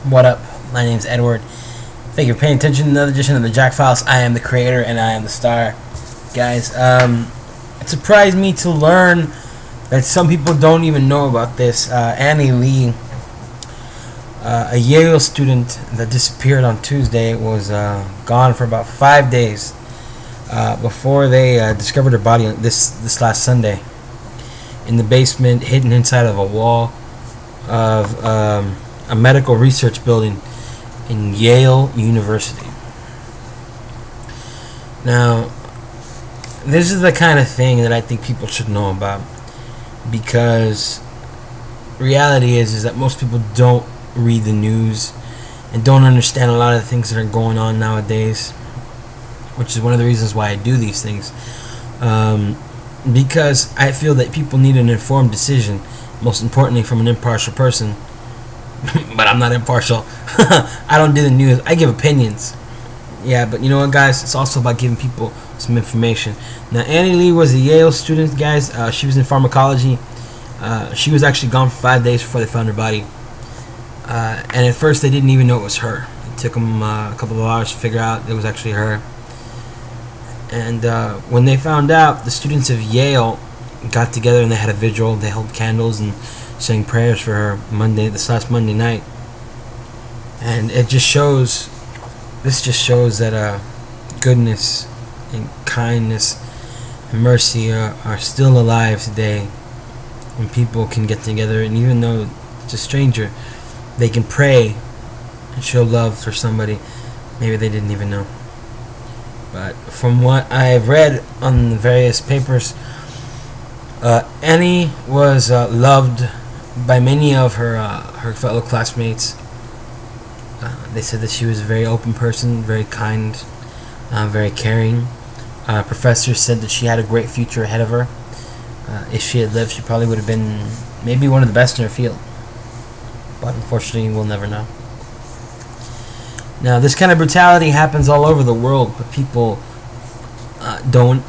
What up? My name's Edward. Thank you for paying attention to another edition of the Jack Files. I am the creator and I am the star. Guys, it surprised me to learn that some people don't even know about this. Annie Lee, a Yale student that disappeared on Tuesday, was gone for about 5 days before they discovered her body this last Sunday in the basement, hidden inside of a wall of a medical research building in Yale University. Now, this is the kind of thing that I think people should know about, because reality is that most people don't read the news and don't understand a lot of the things that are going on nowadays, which is one of the reasons why I do these things, because I feel that people need an informed decision, most importantly from an impartial person. But I'm not impartial. I don't do the news. I give opinions. Yeah, but you know what, guys? It's also about giving people some information. Now, Annie Lee was a Yale student, guys. She was in pharmacology. She was actually gone for 5 days before they found her body. And at first, they didn't even know it was her. It took them a couple of hours to figure out it was actually her. And when they found out, the students of Yale got together and they had a vigil. They held candles and sang prayers for her this last Monday night. And it just shows, this just shows that goodness and kindness and mercy are still alive today, when people can get together, and even though it's a stranger, they can pray and show love for somebody maybe they didn't even know. But from what I've read on the various papers, Annie was loved by many of her fellow classmates. They said that she was a very open person, very kind, very caring. Professors said that she had a great future ahead of her. If she had lived, she probably would have been maybe one of the best in her field. But unfortunately, we'll never know. Now, this kind of brutality happens all over the world, but people don't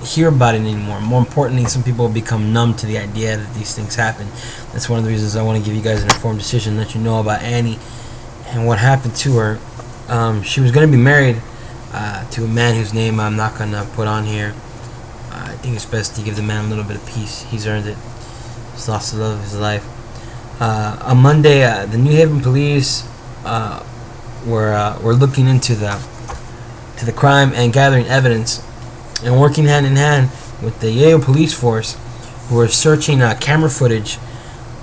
hear about it anymore. More importantly, some people become numb to the idea that these things happen. That's one of the reasons I want to give you guys an informed decision, let you know about Annie and what happened to her. She was going to be married to a man whose name I'm not going to put on here. I think it's best to give the man a little bit of peace. He's earned it. He's lost the love of his life. On Monday, the New Haven police were looking into the crime and gathering evidence, and working hand in hand with the Yale police force, who were searching camera footage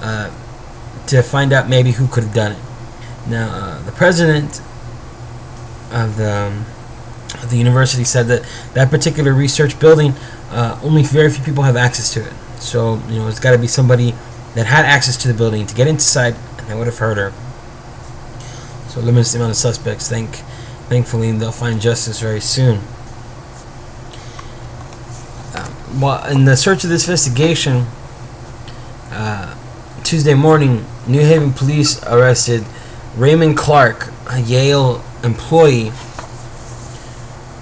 to find out maybe who could have done it. Now, the president of the university said that that particular research building, only very few people have access to it. So, you know, it's got to be somebody that had access to the building to get inside, and they would have heard her. So, limited amount of suspects. Thankfully, they'll find justice very soon. Well, in the search of this investigation, Tuesday morning, New Haven police arrested Raymond Clark, a Yale employee,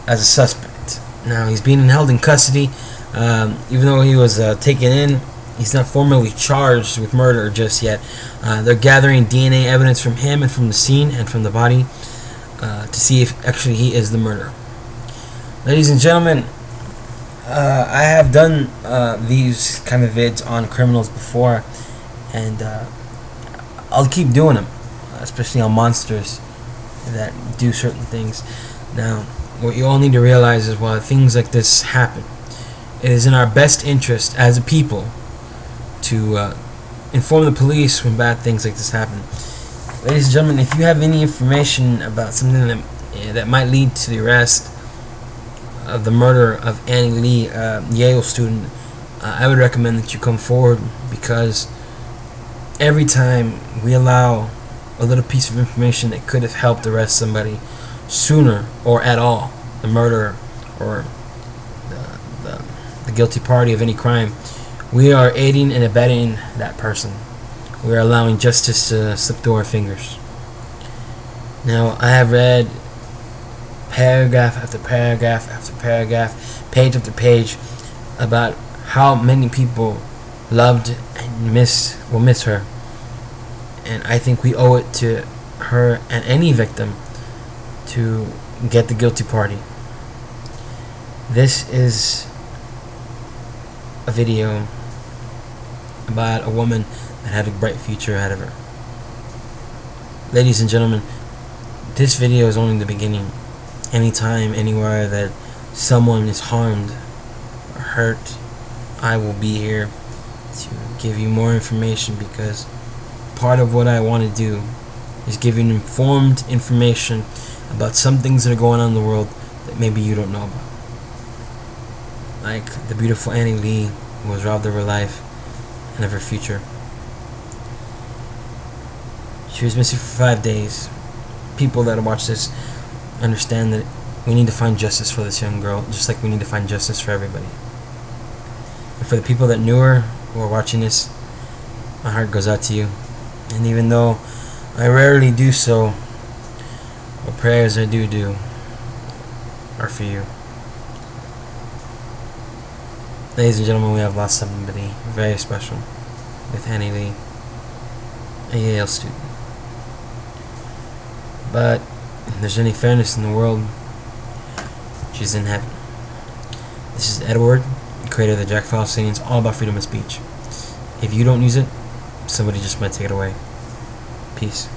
as a suspect. Now, he's being held in custody. Even though he was taken in, he's not formally charged with murder just yet. They're gathering DNA evidence from him and from the scene and from the body to see if actually he is the murderer. Ladies and gentlemen, I have done these kind of vids on criminals before, and I'll keep doing them, especially on monsters that do certain things. Now, what you all need to realize is, while things like this happen, it is in our best interest as a people to inform the police when bad things like this happen. Ladies and gentlemen, if you have any information about something that might lead to the arrest of the murder of Annie Lee, a Yale student, I would recommend that you come forward, because every time we allow a little piece of information that could have helped arrest somebody sooner or at all, the murderer or the guilty party of any crime, we are aiding and abetting that person. We are allowing justice to slip through our fingers. Now, I have read paragraph after paragraph after paragraph, page after page, about how many people loved and will miss her. And I think we owe it to her and any victim to get the guilty party. This is a video about a woman that had a bright future ahead of her. Ladies and gentlemen, this video is only the beginning. Anytime, anywhere that someone is harmed or hurt, I will be here to give you more information, because part of what I want to do is give you informed information about some things that are going on in the world that maybe you don't know about. Like the beautiful Annie Lee, who was robbed of her life and of her future. She was missing for 5 days. People that watch this understand that we need to find justice for this young girl, just like we need to find justice for everybody. And for the people that knew her, who are watching this, my heart goes out to you. And even though I rarely do so, the prayers I do are for you. Ladies and gentlemen, we have lost somebody very special with Annie Lee, a Yale student. But if there's any fairness in the world, she's in heaven. This is Edward, creator of the Jack File saying it's all about freedom of speech. If you don't use it, somebody just might take it away. Peace.